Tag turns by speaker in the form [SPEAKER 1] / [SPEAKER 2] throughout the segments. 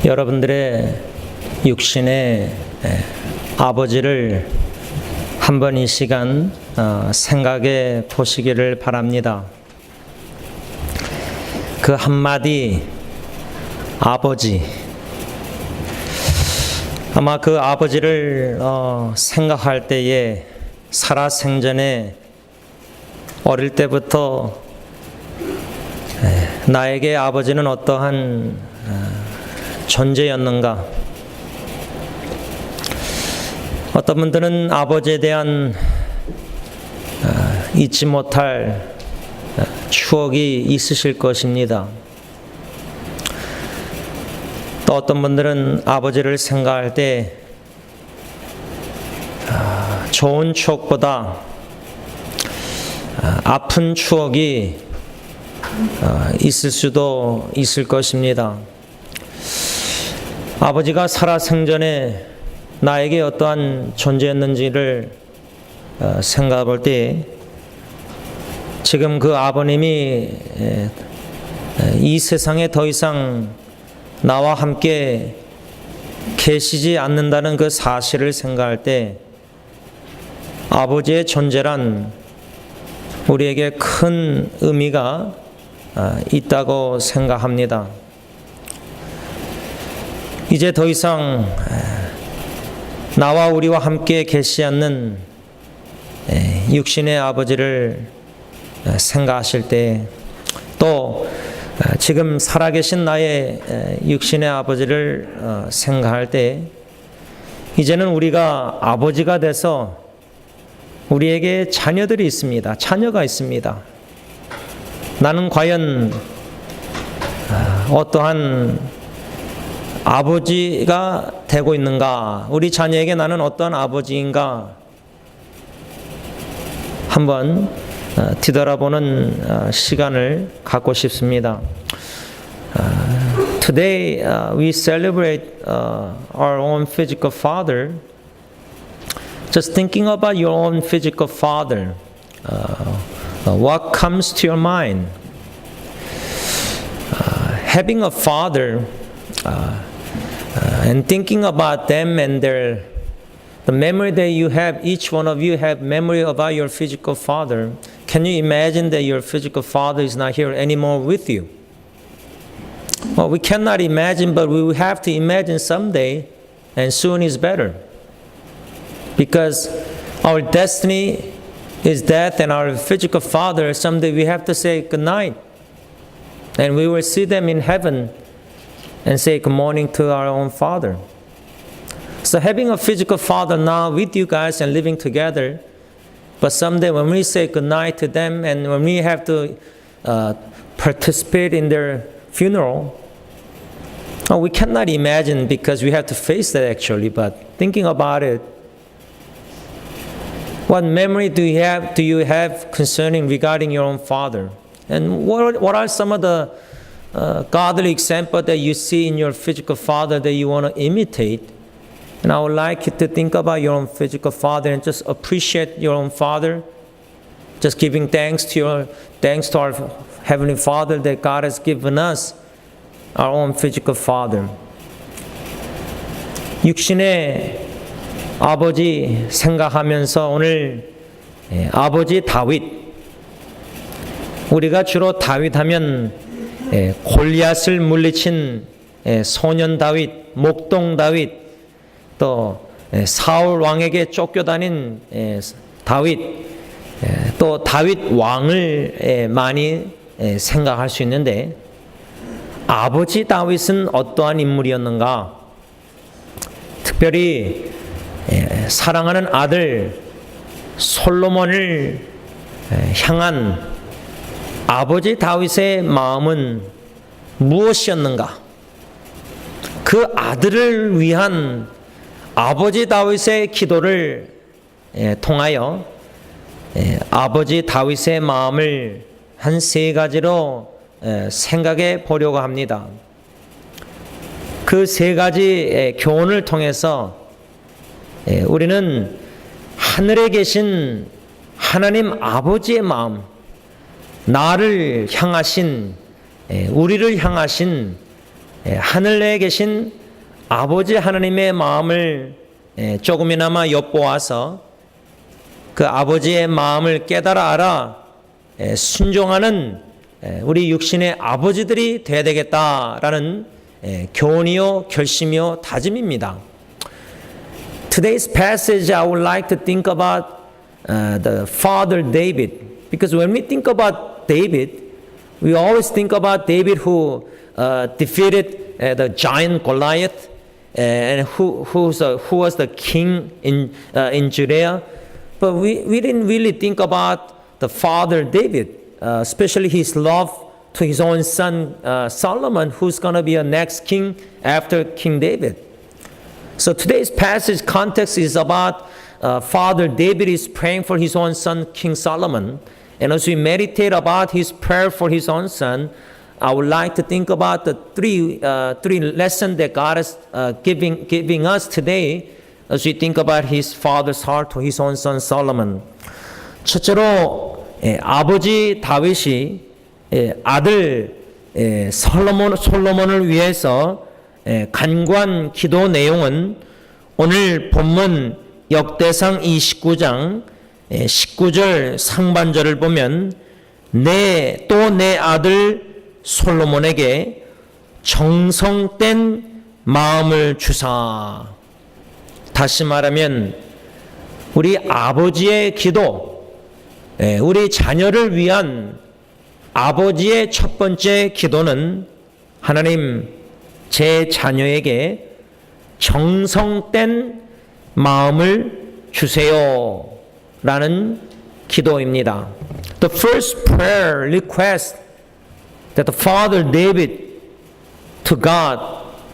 [SPEAKER 1] 여러분들의 육신의 아버지를 한번 이 시간 생각해 보시기를 바랍니다. 그 한마디 아버지, 아마 그 아버지를 생각할 때에 살아생전에 어릴 때부터 나에게 아버지는 어떠한 존재였는가? 어떤 분들은 아버지에 대한 잊지 못할 추억이 있으실 것입니다. 또 어떤 분들은 아버지를 생각할 때 좋은 추억보다 아픈 추억이 있을 수도 있을 것입니다. 아버지가 살아생전에 나에게 어떠한 존재였는지를 생각해 볼 때 지금 그 아버님이 이 세상에 더 이상 나와 함께 계시지 않는다는 그 사실을 생각할 때 아버지의 존재란 우리에게 큰 의미가 있다고 생각합니다. 이제 더 이상 나와 우리와 함께 계시지 않는 육신의 아버지를 생각하실 때, 또 지금 살아계신 나의 육신의 아버지를 생각할 때, 이제는 우리가 아버지가 돼서 우리에게 자녀들이 있습니다. 자녀가 있습니다. 나는 과연 어떠한 아버지가 되고 있는가? 우리 자녀에게 나는 어떠한 아버지인가? 한번 뒤돌아보는 시간을 갖고 싶습니다. Today we celebrate our own physical father. Just thinking about your own physical father, what comes to your mind? Having a father and thinking about them and the memory that you have, each one of you have memory about your physical father. Can you imagine that your physical father is not here anymore with you? Well, we cannot imagine, but we will have to imagine someday, and soon is better. Because our destiny is death, and our physical father, someday we have to say goodnight. And we will see them in heaven and say good morning to our own father. So having a physical father now with you guys and living together, but someday when we say goodnight to them and when we have to participate in their funeral, we cannot imagine because we have to face that actually, but thinking about it, what memory do you have concerning regarding your own father? And what are some of the godly examples that you see in your physical father that you want to imitate? And I would like you to think about your own physical father and just appreciate your own father. Just giving thanks to our Heavenly Father that God has given us our own physical father. 육신의 아버지 생각하면서 오늘 아버지 다윗, 우리가 주로 다윗 하면 골리앗을 물리친 소년 다윗, 목동 다윗, 또 사울 왕에게 쫓겨다닌 다윗, 또 다윗 왕을 많이 생각할 수 있는데 아버지 다윗은 어떠한 인물이었는가? 특별히 사랑하는 아들 솔로몬을 향한 아버지 다윗의 마음은 무엇이었는가? 그 아들을 위한 아버지 다윗의 기도를 통하여 아버지 다윗의 마음을 한 세 가지로 생각해 보려고 합니다. 그 세 가지 교훈을 통해서 우리는 하늘에 계신 하나님 아버지의 마음, 나를 향하신 우리를 향하신 하늘에 계신 아버지 하나님의 마음을 조금이나마 엿보아서 그 아버지의 마음을 깨달아 알아 순종하는 우리 육신의 아버지들이 되어야 되겠다라는 교훈이요 결심이요 다짐입니다. Today's passage I would like to think about the father David, because when we think about David, we always think about David who defeated the giant Goliath and who was the king in Judea. But we didn't really think about the father David, especially his love to his own son Solomon, who's going to be a next king after King David. So today's passage context is about Father David is praying for his own son King Solomon. And as we meditate about his prayer for his own son, I would like to think about the three lessons that God is giving us today as we think about his father's heart to his own son Solomon. 첫째로 아버지 다윗이 아들 솔로몬을 위해서 간구한 기도 내용은 오늘 본문 역대상 29장 19절 상반절을 보면 또 내 아들 솔로몬에게 정성된 마음을 주사. 다시 말하면 우리 아버지의 기도, 우리 자녀를 위한 아버지의 첫 번째 기도는 하나님 제 자녀에게 정성된 마음을 주세요 라는 기도입니다. The first prayer request that the father David to God,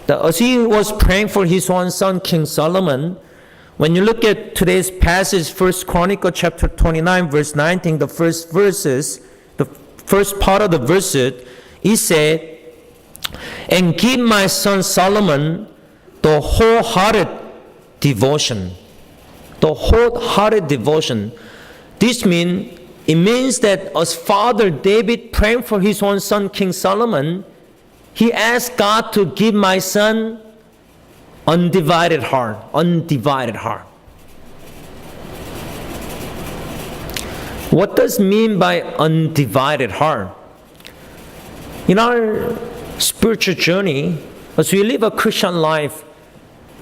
[SPEAKER 1] that as he was praying for his one son King Solomon, when you look at today's passage, 1 Chronicles chapter 29 verse 19, the first part of the verse, he said, and give my son Solomon the wholehearted devotion. The wholehearted devotion. It means that as Father David praying for his own son King Solomon, he asked God to give my son undivided heart. Undivided heart. What does it mean by undivided heart? In our spiritual journey, as we live a Christian life,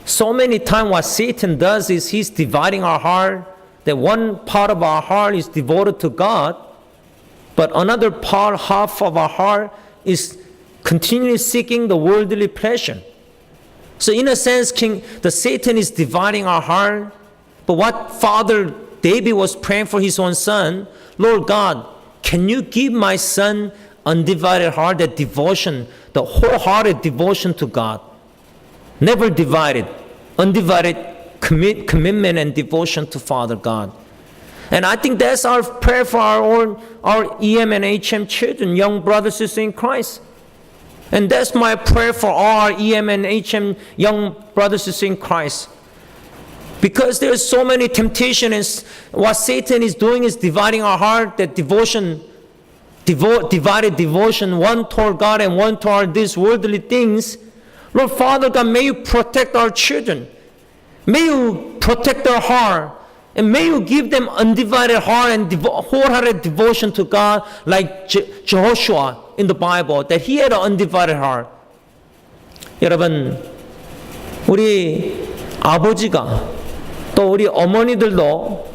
[SPEAKER 1] so many times what Satan does is he's dividing our heart, that one part of our heart is devoted to God, but another part, half of our heart, is continually seeking the worldly pleasure. So in a sense, the Satan is dividing our heart, but what Father David was praying for his own son, Lord God, can you give my son undivided heart, that devotion, the wholehearted devotion to God. Never divided, undivided commitment and devotion to Father God. And I think that's our prayer for our EM and HM children, young brothers and sisters in Christ. And that's my prayer for all our EM and HM young brothers and sisters in Christ. Because there's so many temptations, and what Satan is doing is dividing our heart, that devotion, divided devotion, one toward God and one toward these worldly things. Lord Father God, may you protect our children. May you protect their heart. And may you give them undivided heart and wholehearted devotion to God, like Joshua in the Bible, that he had an undivided heart. 여러분, 우리 아버지가 또 우리 어머니들도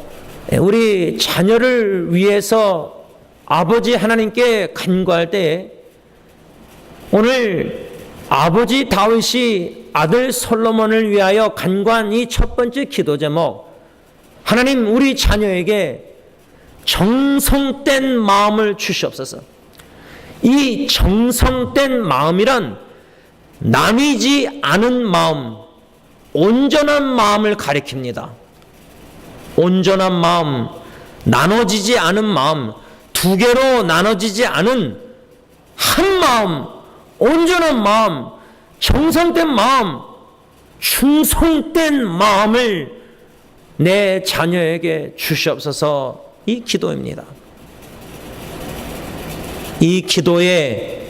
[SPEAKER 1] 우리 자녀를 위해서 아버지 하나님께 간구할 때, 오늘 아버지 다윗이 아들 솔로몬을 위하여 간구한 이 첫 번째 기도 제목, 하나님 우리 자녀에게 정성된 마음을 주시옵소서. 이 정성된 마음이란 나뉘지 않은 마음, 온전한 마음을 가리킵니다. 온전한 마음, 나눠지지 않은 마음, 두 개로 나눠지지 않은 한 마음, 온전한 마음, 정성된 마음, 충성된 마음을 내 자녀에게 주시옵소서. 이 기도입니다. 이 기도에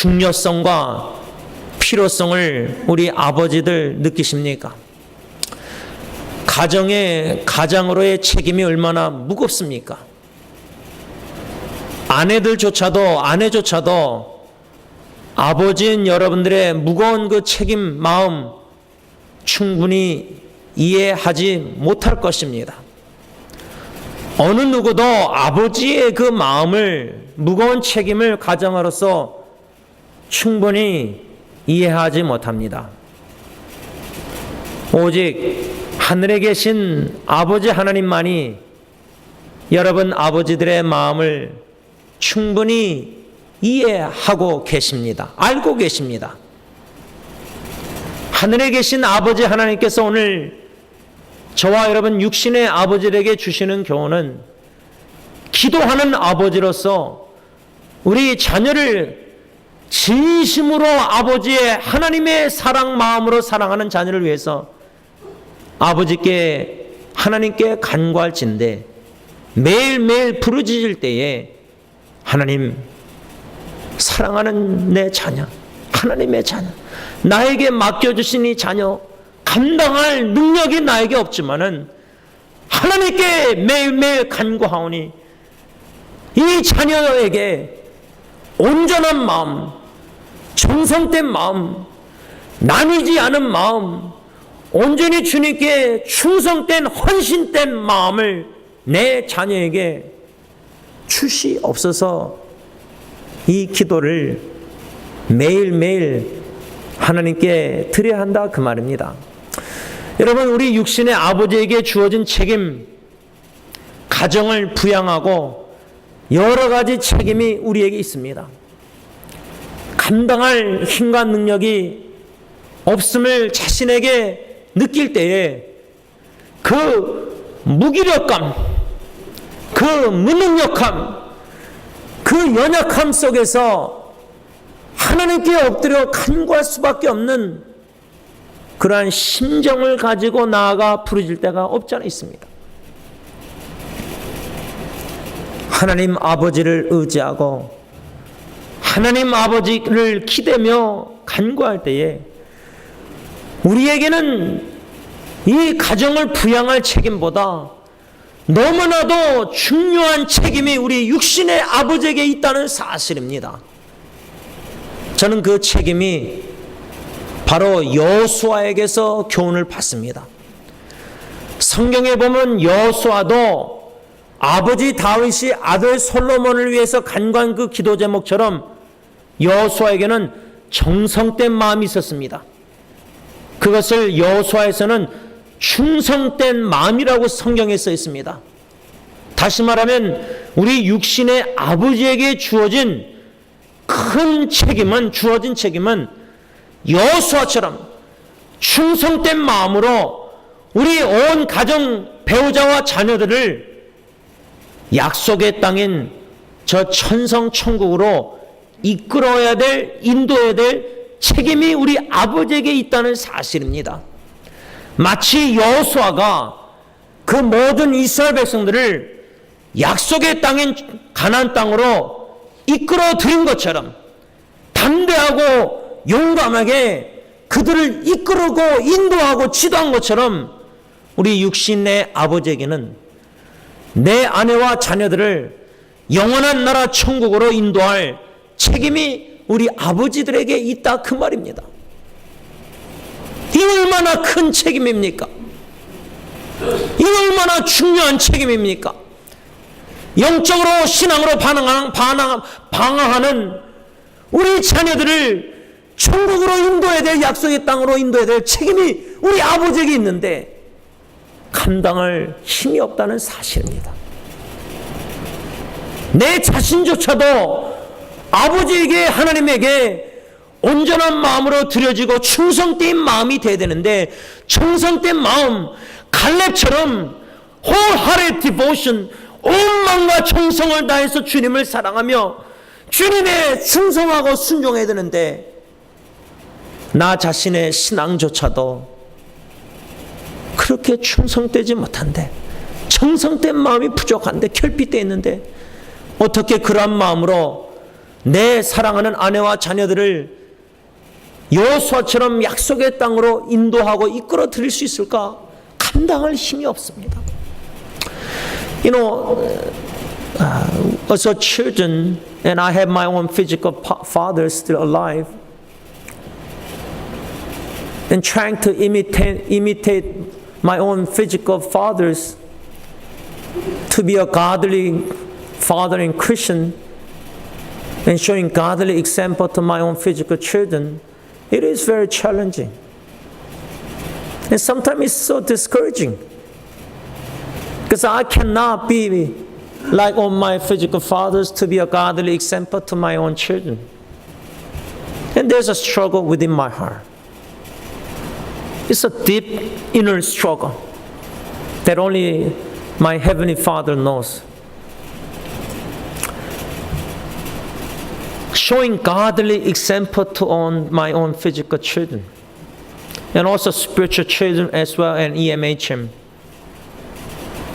[SPEAKER 1] 중요성과 필요성을 우리 아버지들 느끼십니까? 가장으로의 책임이 얼마나 무겁습니까? 아내조차도 아버지인 여러분들의 무거운 그 책임 마음 충분히 이해하지 못할 것입니다. 어느 누구도 아버지의 그 마음을, 무거운 책임을 가장으로서 충분히 이해하지 못합니다. 오직 하늘에 계신 아버지 하나님만이 여러분 아버지들의 마음을 충분히 이해하고 계십니다. 알고 계십니다. 하늘에 계신 아버지 하나님께서 오늘 저와 여러분 육신의 아버지에게 주시는 교훈은 기도하는 아버지로서 우리 자녀를 진심으로 아버지의 하나님의 사랑 마음으로 사랑하는 자녀를 위해서 아버지께 하나님께 간구할진대 매일매일 부르짖을 때에 하나님 사랑하는 내 자녀, 하나님의 자녀, 나에게 맡겨주신 이 자녀 감당할 능력이 나에게 없지만은 하나님께 매일매일 간구하오니 이 자녀에게 온전한 마음, 정성된 마음, 나뉘지 않은 마음, 온전히 주님께 충성된 헌신된 마음을 내 자녀에게 주시옵소서. 이 기도를 매일매일 하나님께 드려야 한다 그 말입니다. 여러분, 우리 육신의 아버지에게 주어진 책임, 가정을 부양하고 여러 가지 책임이 우리에게 있습니다. 감당할 힘과 능력이 없음을 자신에게 느낄 때에 그 무기력감, 그 무능력함, 그 연약함 속에서 하나님께 엎드려 간구할 수밖에 없는 그러한 심정을 가지고 나아가 부르짖을 때가 없지 않아 있습니다. 하나님 아버지를 의지하고 하나님 아버지를 기대며 간구할 때에 우리에게는 이 가정을 부양할 책임보다 너무나도 중요한 책임이 우리 육신의 아버지에게 있다는 사실입니다. 저는 그 책임이 바로 여호수아에게서 교훈을 받습니다. 성경에 보면 여호수아도 아버지 다윗이 아들 솔로몬을 위해서 간구한 그 기도 제목처럼 여호수아에게는 정성된 마음이 있었습니다. 그것을 여호수아에서는 충성된 마음이라고 성경에 써 있습니다. 다시 말하면 우리 육신의 아버지에게 주어진 책임은 여호수아처럼 충성된 마음으로 우리 온 가정 배우자와 자녀들을 약속의 땅인 저 천성 천국으로 이끌어야 될, 인도해야 될 책임이 우리 아버지에게 있다는 사실입니다. 마치 여호수아가 그 모든 이스라엘 백성들을 약속의 땅인 가나안 땅으로 이끌어 들인 것처럼 담대하고 용감하게 그들을 이끌고 인도하고 지도한 것처럼 우리 육신의 아버지에게는 내 아내와 자녀들을 영원한 나라 천국으로 인도할 책임이 우리 아버지들에게 있다 그 말입니다. 이 얼마나 큰 책임입니까? 이 얼마나 중요한 책임입니까? 영적으로 신앙으로 방황하는 우리 자녀들을 천국으로 인도해야 될, 약속의 땅으로 인도해야 될 책임이 우리 아버지에게 있는데 감당할 힘이 없다는 사실입니다. 내 자신조차도 아버지에게, 하나님에게 온전한 마음으로 드려지고 충성된 마음이 돼야 되는데 정성된 마음, 갈렙처럼 wholehearted devotion, 온 마음과 정성을 다해서 주님을 사랑하며 주님에 충성하고 순종해야 되는데 나 자신의 신앙조차도 그렇게 충성되지 못한데, 정성된 마음이 부족한데, 결핍되어 있는데 어떻게 그러한 마음으로 내 사랑하는 아내와 자녀들을 여호수아처럼 약속의 땅으로 인도하고 이끌어 드릴 수 있을까? 감당할 힘이 없습니다. You know, as a children, and I have my own physical father still alive, and trying to imitate my own physical fathers to be a godly father and Christian, and showing godly example to my own physical children, it is very challenging. And sometimes it's so discouraging. Because I cannot be like all my physical fathers to be a godly example to my own children. And there's a struggle within my heart. It's a deep inner struggle that only my Heavenly Father knows. Showing godly example to my own physical children, and also spiritual children as well, and EMHM.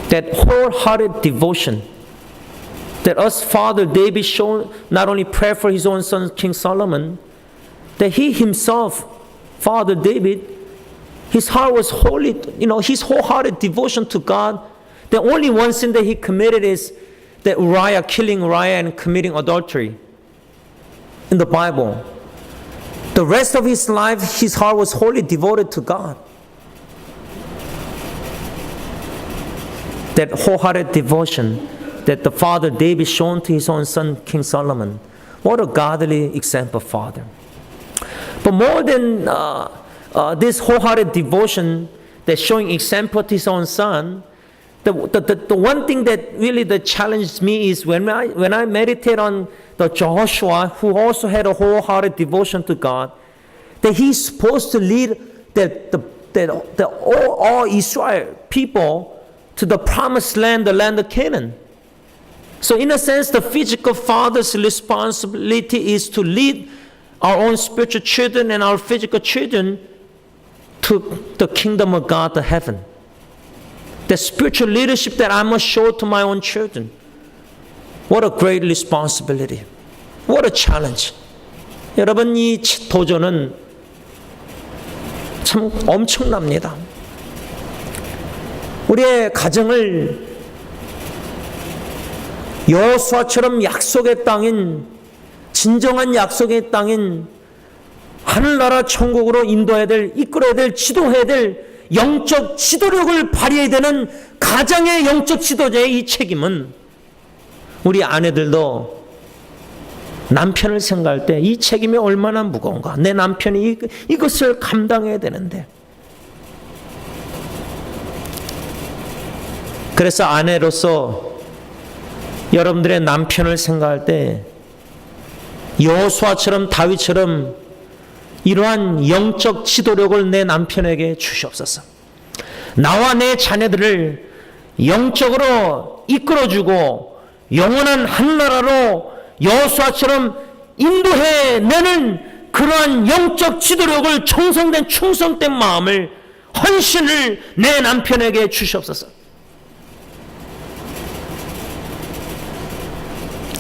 [SPEAKER 1] That wholehearted devotion that us Father David showed, not only pray for his own son King Solomon, that he himself, Father David, his heart was holy, his wholehearted devotion to God. The only one sin that he committed is that killing Uriah and committing adultery in the Bible. The rest of his life, his heart was wholly devoted to God. That wholehearted devotion that the father David shown to his own son King Solomon. What a godly example, father. But more than this wholehearted devotion that's showing example to his own son, the one thing that really that challenged me is when I meditate on the Joshua, who also had a wholehearted devotion to God, that he's supposed to lead all Israel people to the promised land, the land of Canaan. So in a sense, the physical father's responsibility is to lead our own spiritual children and our physical children to the kingdom of God, to heaven. The spiritual leadership that I must show to my own children. What a great responsibility. What a challenge. 여러분, 이 도전은 참 엄청납니다. 우리의 가정을 여호수아처럼 약속의 땅인, 진정한 약속의 땅인 하늘나라 천국으로 인도해야 될, 이끌어야 될, 지도해야 될 영적 지도력을 발휘해야 되는 가정의 영적 지도자의 이 책임은 우리 아내들도 남편을 생각할 때 이 책임이 얼마나 무거운가. 내 남편이 이것을 감당해야 되는데. 그래서 아내로서 여러분들의 남편을 생각할 때 여호수아처럼 다윗처럼 이러한 영적 지도력을 내 남편에게 주시옵소서. 나와 내 자녀들을 영적으로 이끌어주고 영원한 한나라로 여호수아처럼 인도해내는 그러한 영적 지도력을 충성된 마음을, 헌신을 내 남편에게 주시옵소서.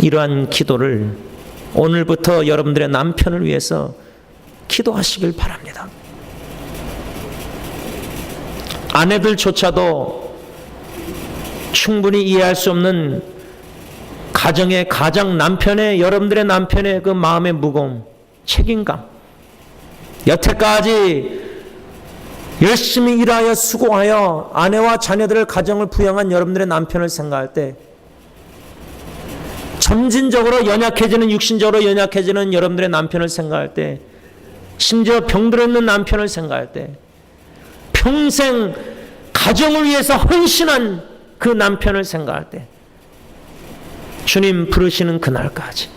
[SPEAKER 1] 이러한 기도를 오늘부터 여러분들의 남편을 위해서 기도하시길 바랍니다. 아내들조차도 충분히 이해할 수 없는 가정의 가장 남편의, 여러분들의 남편의 그 마음의 무거움, 책임감. 여태까지 열심히 일하여 수고하여 아내와 자녀들을, 가정을 부양한 여러분들의 남편을 생각할 때 점진적으로 연약해지는, 육신적으로 연약해지는 여러분들의 남편을 생각할 때, 심지어 병들어 있는 남편을 생각할 때, 평생 가정을 위해서 헌신한 그 남편을 생각할 때, 주님 부르시는 그날까지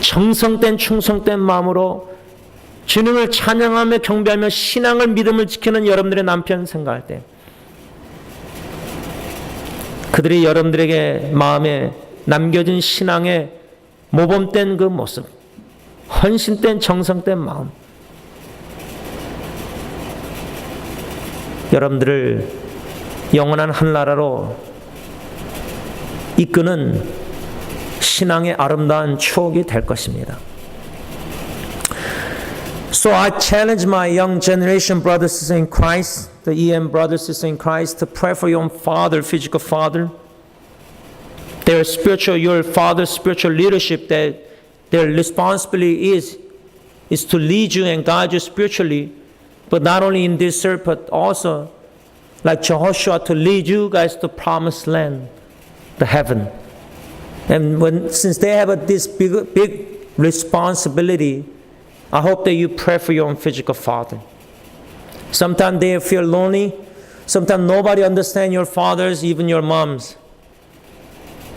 [SPEAKER 1] 정성된 충성된 마음으로 주님을 찬양하며 경배하며 신앙을, 믿음을 지키는 여러분들의 남편 생각할 때, 그들이 여러분들에게 마음에 남겨진 신앙의 모범된 그 모습, 헌신된 정성된 마음, 여러분들을 영원한 한나라로 이끄는 신앙의 아름다운 추억이 될 것입니다. So I challenge my young generation brothers and sisters in Christ, the EM brothers and sisters in Christ, to pray for your own father, physical father, their spiritual, your father's spiritual leadership, that their responsibility is to lead you and guide you spiritually, but not only in this earth, but also like Jehoshua, to lead you guys to promised land, the heaven. And since they have this big responsibility, I hope that you pray for your own physical father. Sometimes they feel lonely. Sometimes nobody understands your fathers, even your moms.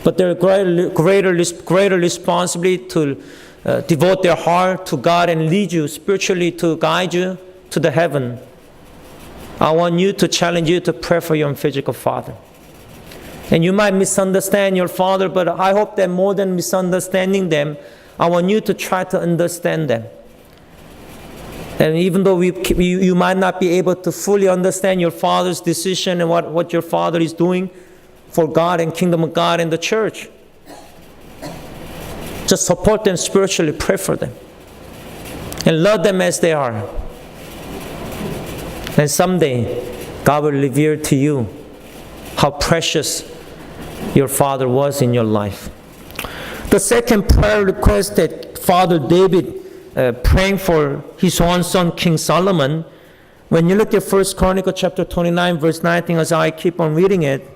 [SPEAKER 1] But their greater responsibility to devote their heart to God and lead you spiritually, to guide you to the heaven. I want you to challenge you to pray for your own physical father. And you might misunderstand your father, but I hope that more than misunderstanding them, I want you to try to understand them. And even though you might not be able to fully understand your father's decision and what your father is doing for God and kingdom of God and the church, just support them spiritually, pray for them, and love them as they are. And someday, God will reveal to you how precious your father was in your life. The second prayer request that Father David praying for his own son, King Solomon, when you look at 1 Chronicles chapter 29, verse 19, as I keep on reading it,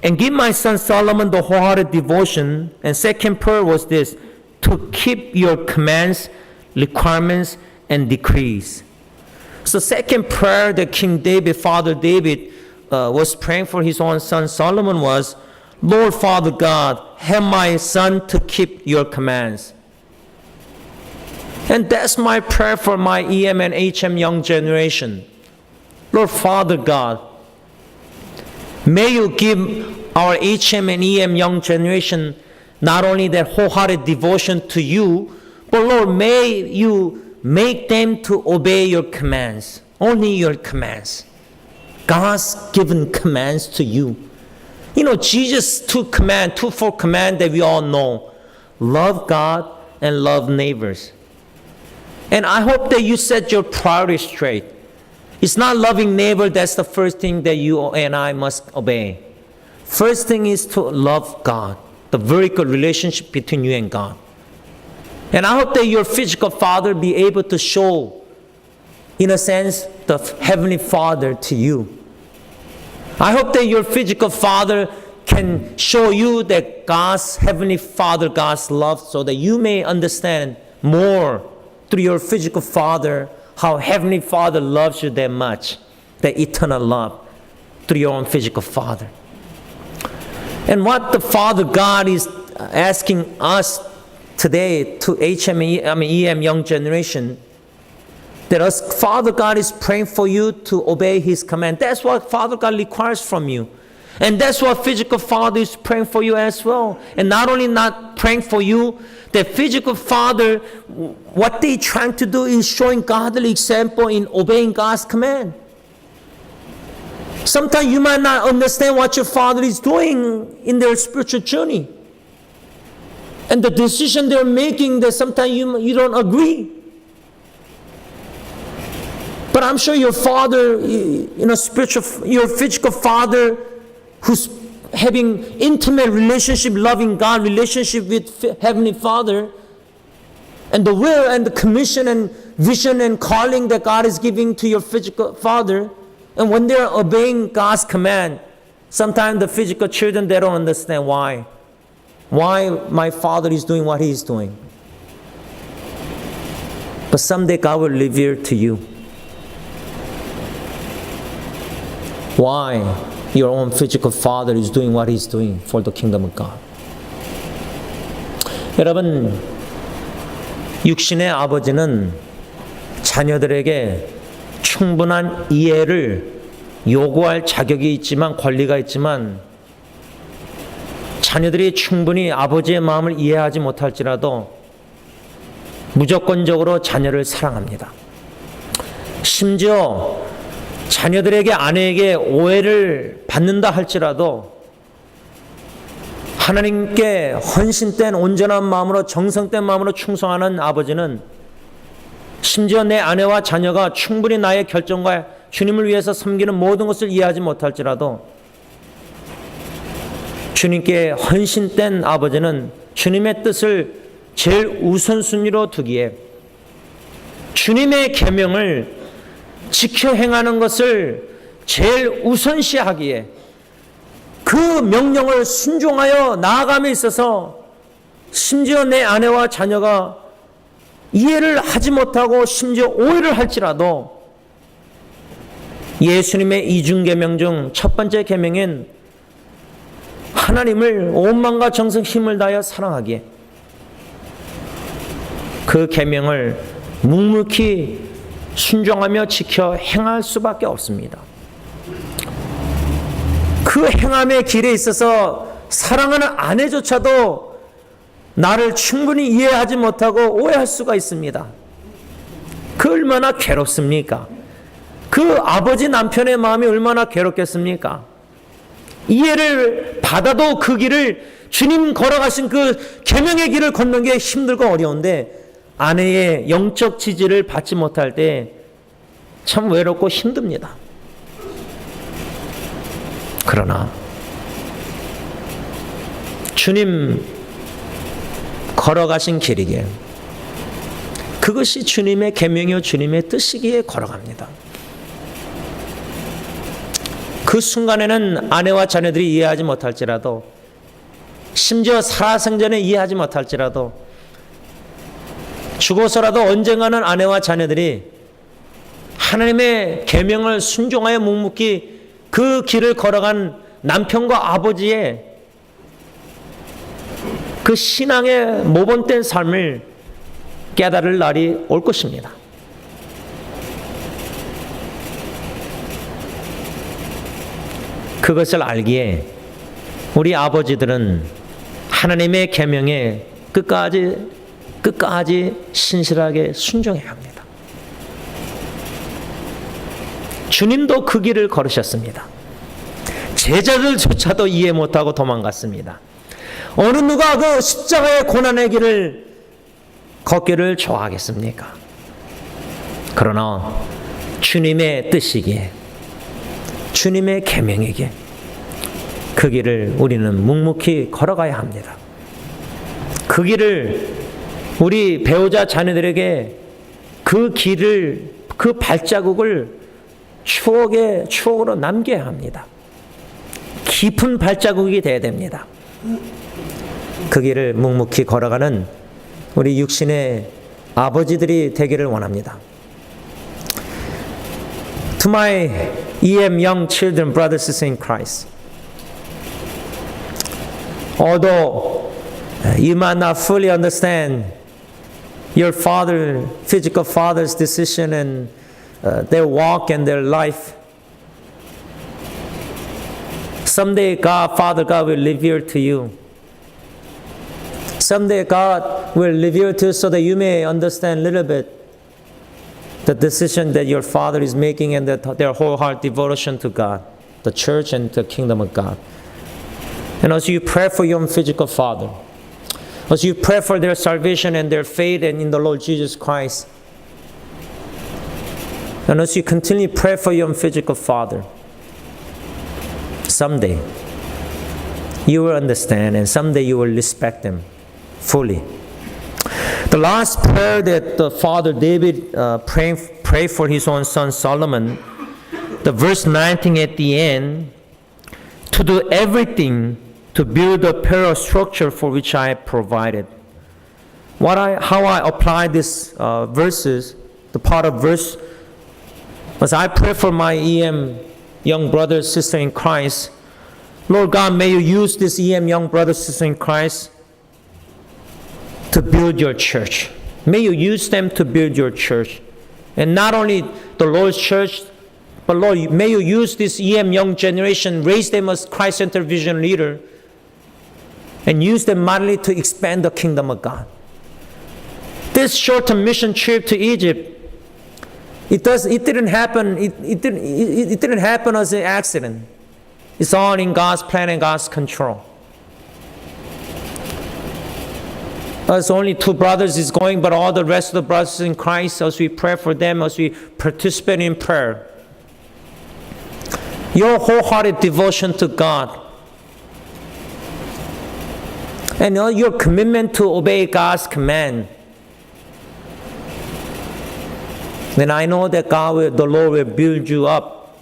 [SPEAKER 1] and give my son Solomon the wholehearted devotion. And second prayer was this, to keep your commands, requirements, and decrees. So second prayer that King David, Father David, was praying for his own son Solomon was, Lord Father God, help my son to keep your commands. And that's my prayer for my EM and HM young generation. Lord Father God, may you give our HM and EM young generation not only that wholehearted devotion to you, but Lord, may you make them to obey your commands, only your commands. God's given commands to you. You know, Jesus took four commands that we all know. Love God and love neighbors. And I hope that you set your priorities straight. It's not loving neighbor that's the first thing that you and I must obey. First thing is to love God, the vertical relationship between you and God. And I hope that your physical father be able to show, in a sense, the Heavenly Father to you. I hope that your physical father can show you that God's Heavenly Father, God's love, so that you may understand more through your physical father how Heavenly Father loves you that much, the eternal love through your own physical father. And what the Father God is asking us today to EM young generation, that us Father God is praying for you to obey His command. That's what Father God requires from you. And that's what physical father is praying for you as well. And not only not praying for you, the physical father, what they're trying to do is showing godly example in obeying God's command. Sometimes you might not understand what your father is doing in their spiritual journey. And the decision they're making, that sometimes you don't agree. But I'm sure your father, your physical father, who's having intimate relationship, loving God, relationship with Heavenly Father, and the will and the commission and vision and calling that God is giving to your physical father, and when they're obeying God's command, sometimes the physical children, they don't understand why my father is doing what he is doing. But someday God will reveal to you why your own physical father is doing what he's doing for the kingdom of God. 여러분, 육신의 아버지는 자녀들에게 충분한 이해를 요구할 자격이 있지만, 권리가 있지만, 자녀들이 충분히 아버지의 마음을 이해하지 못할지라도 무조건적으로 자녀를 사랑합니다. 심지어 자녀들에게, 아내에게 오해를 받는다 할지라도 하나님께 헌신된 온전한 마음으로 정성된 마음으로 충성하는 아버지는 심지어 내 아내와 자녀가 충분히 나의 결정과 주님을 위해서 섬기는 모든 것을 이해하지 못할지라도 주님께 헌신된 아버지는 주님의 뜻을 제일 우선순위로 두기에 주님의 계명을 지켜 행하는 것을 제일 우선시하기에 그 명령을 순종하여 나아감에 있어서 심지어 내 아내와 자녀가 이해를 하지 못하고 심지어 오해를 할지라도 예수님의 이중계명 중 첫 번째 계명인 하나님을 온 마음과 정성 힘을 다하여 사랑하기에 그 계명을 묵묵히 순종하며 지켜 행할 수밖에 없습니다. 그 행함의 길에 있어서 사랑하는 아내조차도 나를 충분히 이해하지 못하고 오해할 수가 있습니다. 그 얼마나 괴롭습니까? 그 아버지 남편의 마음이 얼마나 괴롭겠습니까? 이해를 받아도 그 길을 주님 걸어가신 그 계명의 길을 걷는 게 힘들고 어려운데 아내의 영적 지지를 받지 못할 때 참 외롭고 힘듭니다. 그러나 주님 걸어가신 길이기에 그것이 주님의 계명이요 주님의 뜻이기에 걸어갑니다. 그 순간에는 아내와 자녀들이 이해하지 못할지라도 심지어 살아생전에 이해하지 못할지라도 죽어서라도 언젠가는 아내와 자녀들이 하나님의 계명을 순종하여 묵묵히 그 길을 걸어간 남편과 아버지의 그 신앙의 모범된 삶을 깨달을 날이 올 것입니다. 그것을 알기에 우리 아버지들은 하나님의 계명에 끝까지 신실하게 순종해야 합니다. 주님도 그 길을 걸으셨습니다. 제자들조차도 이해 못하고 도망갔습니다. 어느 누가 그 십자가의 고난의 길을 걷기를 좋아하겠습니까? 그러나 주님의 뜻이기에 주님의 계명이기에 그 길을 우리는 묵묵히 걸어가야 합니다. 그 길을 우리 배우자 자녀들에게 그 길을 그 발자국을 추억으로 남겨야 합니다. 깊은 발자국이 되어야 됩니다. 그 길을 묵묵히 걸어가는 우리 육신의 아버지들이 되기를 원합니다. To my EM young children, brothers and sisters in Christ, although you might not fully understand your physical father's decision and their walk and their life, someday Father God will reveal to you. Someday God will reveal to you so that you may understand a little bit the decision that your father is making and their whole heart devotion to God, the church and the kingdom of God. And as you pray for your physical father, as you pray for their salvation and their faith and in the Lord Jesus Christ, and as you continually pray for your physical father, someday you will understand and someday you will respect him fully. The last prayer that the father David prayed for his own son Solomon, the verse 19 at the end, to do everything to build a parallel structure for which I have provided. How I apply these verses, the part of verse, as I pray for my EM young brother, sister in Christ, Lord God, may you use this EM young brother, sister in Christ to build your church. May you use them to build your church. And not only the Lord's church, but Lord, may you use this EM young generation, raise them as Christ-centered vision leader, and use them mightily to expand the kingdom of God. This short-term mission trip to Egypt, it didn't happen as an accident. It's all in God's plan and God's control. As only 2 brothers is going, but all the rest of the brothers in Christ, as we pray for them, as we participate in prayer, your wholehearted devotion to God, and your commitment to obey God's command, then I know that the Lord will build you up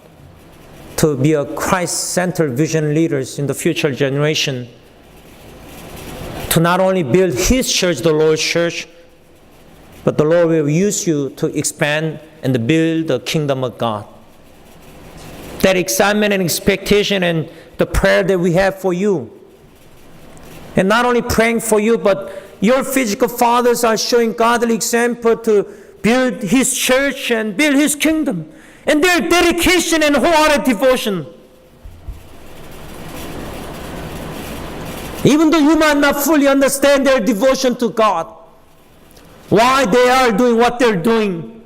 [SPEAKER 1] to be a Christ-centered vision leaders in the future generation, to not only build His church, the Lord's church, but the Lord will use you to expand and build the kingdom of God. That excitement and expectation and the prayer that we have for you, and not only praying for you, but your physical fathers are showing godly example to build His church and build His kingdom, and their dedication and wholehearted devotion. Even though you might not fully understand their devotion to God, why they are doing what they're doing,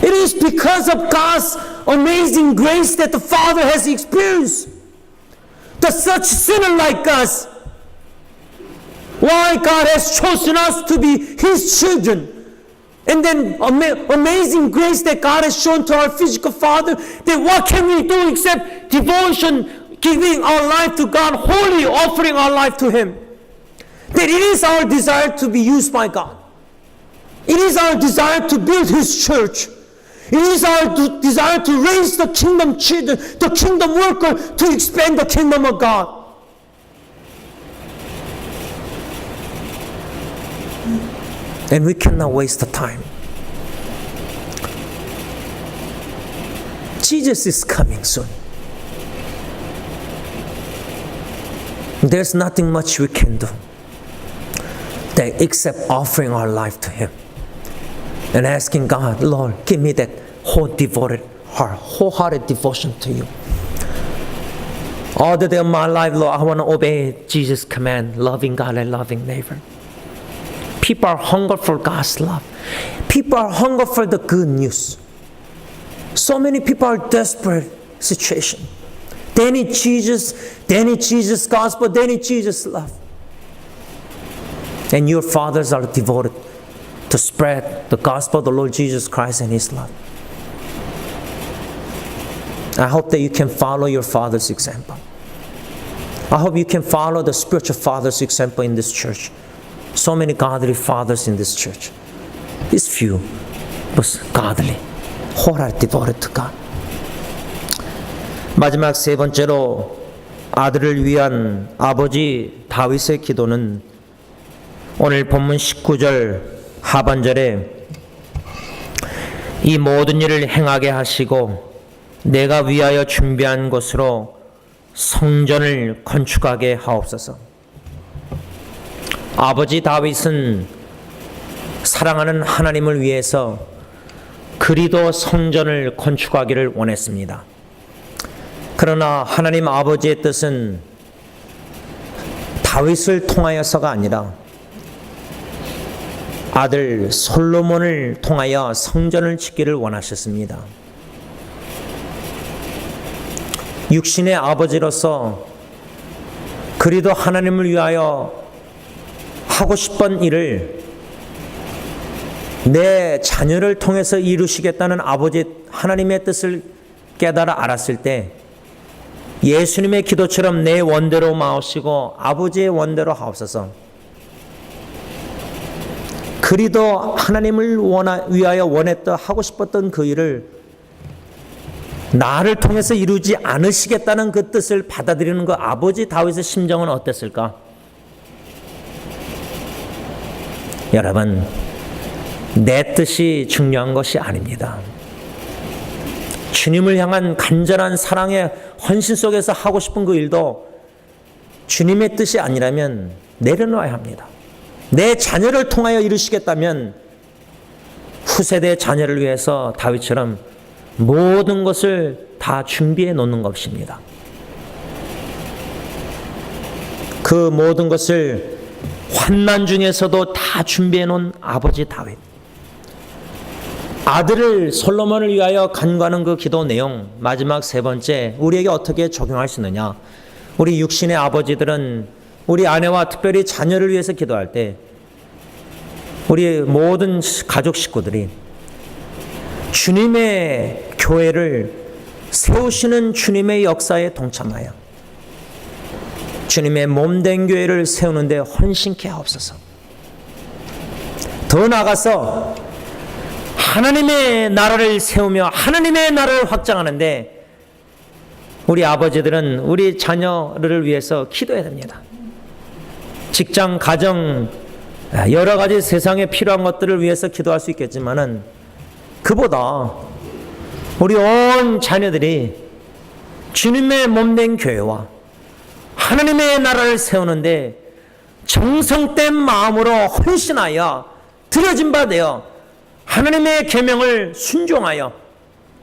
[SPEAKER 1] it is because of God's amazing grace that the Father has experienced. That such sinner like us, why God has chosen us to be His children. And then amazing grace that God has shown to our physical father, that what can we do except devotion, giving our life to God, wholly offering our life to Him. That it is our desire to be used by God. It is our desire to build His church. It is our desire to raise the kingdom children, the kingdom worker, to expand the kingdom of God. And we cannot waste the time. Jesus is coming soon. There's nothing much we can do except offering our life to Him and asking God, Lord, give me that wholehearted devotion to You. All the day of my life, Lord, I want to obey Jesus' command, loving God and loving neighbor. People are hungry for God's love. People are hungry for the good news. So many people are desperate situation. They need Jesus gospel, they need Jesus love. And your fathers are devoted to spread the gospel of the Lord Jesus Christ and His love. I hope that you can follow your father's example. I hope you can follow the spiritual father's example in this church. So many godly fathers in this church. These few was godly, wholeheartedly devoted to God. 마지막 세 번째로 아들을 위한 아버지 다윗의 기도는 오늘 본문 19절 하반절에 이 모든 일을 행하게 하시고 내가 위하여 준비한 곳으로 성전을 건축하게 하옵소서. 아버지 다윗은 사랑하는 하나님을 위해서 그리도 성전을 건축하기를 원했습니다. 그러나 하나님 아버지의 뜻은 다윗을 통하여서가 아니라 아들 솔로몬을 통하여 성전을 짓기를 원하셨습니다. 육신의 아버지로서 그리도 하나님을 위하여 하고 싶은 일을 내 자녀를 통해서 이루시겠다는 아버지 하나님의 뜻을 깨달아 알았을 때 예수님의 기도처럼 내 원대로 마옵시고 아버지의 원대로 하옵소서. 그리도 하나님을 위하여 원했던 하고 싶었던 그 일을 나를 통해서 이루지 않으시겠다는 그 뜻을 받아들이는 그 아버지 다윗의 심정은 어땠을까? 여러분, 내 뜻이 중요한 것이 아닙니다. 주님을 향한 간절한 사랑의 헌신 속에서 하고 싶은 그 일도 주님의 뜻이 아니라면 내려놓아야 합니다. 내 자녀를 통하여 이루시겠다면 후세대 자녀를 위해서 다윗처럼 모든 것을 다 준비해 놓는 것입니다. 그 모든 것을 환난 중에서도 다 준비해 놓은 아버지 다윗. 아들을 솔로몬을 위하여 간구하는 그 기도 내용, 마지막 세 번째, 우리에게 어떻게 적용할 수 있느냐? 우리 육신의 아버지들은 우리 아내와 특별히 자녀를 위해서 기도할 때 우리 모든 가족 식구들이 주님의 교회를 세우시는 주님의 역사에 동참하여 주님의 몸된 교회를 세우는데 헌신케 하옵소서. 더 나아가서 하나님의 나라를 세우며 하나님의 나라를 확장하는데 우리 아버지들은 우리 자녀를 위해서 기도해야 됩니다. 직장, 가정, 여러 가지 세상에 필요한 것들을 위해서 기도할 수 있겠지만은 그보다 우리 온 자녀들이 주님의 몸된 교회와 하나님의 나라를 세우는데 정성된 마음으로 헌신하여 드려진 바 되어 하나님의 계명을 순종하여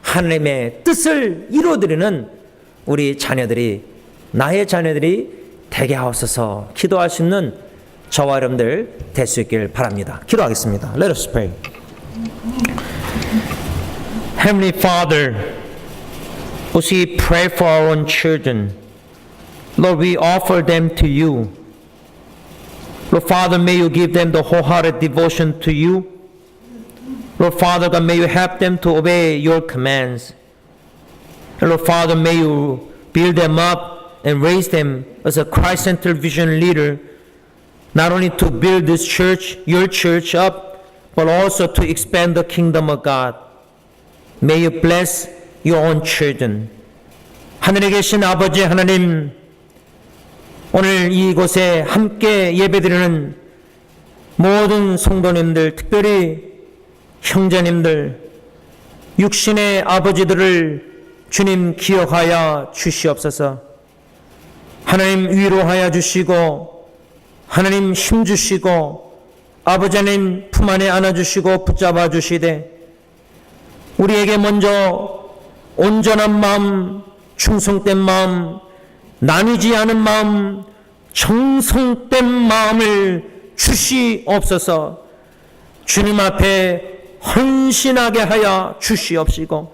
[SPEAKER 1] 하나님의 뜻을 이루어드리는 우리 자녀들이, 나의 자녀들이 되게 하옵소서. 기도할 수 있는 저와 여러분들 될 수 있길 바랍니다. 기도하겠습니다. Let us pray. Heavenly Father, as we pray for our own children, Lord, we offer them to you. Lord Father, may you give them the wholehearted devotion to you. Lord Father God, may you help them to obey your commands. And Lord Father, may you build them up and raise them as a Christ-centered vision leader, not only to build this church, your church up, but also to expand the kingdom of God. May you bless your own children. 하늘에 계신 아버지 하나님, 오늘 이곳에 함께 예배드리는 모든 성도님들, 특별히 형제님들, 육신의 아버지들을 주님 기억하여 주시옵소서. 하나님 위로하여 주시고 하나님 힘 주시고 아버지 하나님 품 안에 안아주시고 붙잡아 주시되 우리에게 먼저 온전한 마음, 충성된 마음, 나뉘지 않은 마음, 정성된 마음을 주시옵소서. 주님 앞에 헌신하게 하여 주시옵시고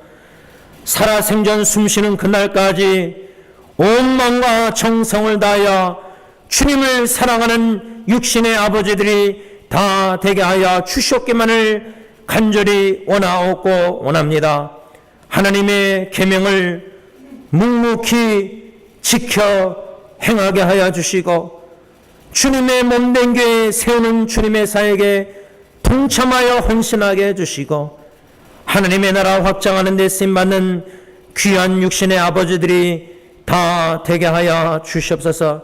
[SPEAKER 1] 살아생전 숨쉬는 그날까지 온 마음과 정성을 다하여 주님을 사랑하는 육신의 아버지들이 다 되게 하여 주시옵기만을 간절히 원하옵고 원합니다. 하나님의 계명을 묵묵히 지켜 행하게 하여 주시고 주님의 몸된 교회 세우는 주님의 사역에 동참하여 헌신하게 해주시고 하나님의 나라 확장하는 데 쓰임받는 귀한 육신의 아버지들이 다 되게 하여 주시옵소서.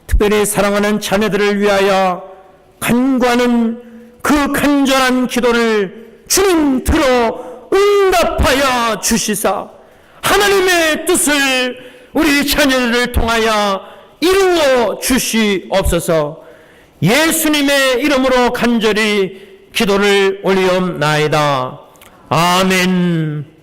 [SPEAKER 1] 특별히 사랑하는 자녀들을 위하여 간구하는 그 간절한 기도를 주님 들어 응답하여 주시사 하나님의 뜻을 우리 자녀들을 통하여 이루어 주시옵소서. 예수님의 이름으로 간절히 기도를 올리옵나이다. 아멘.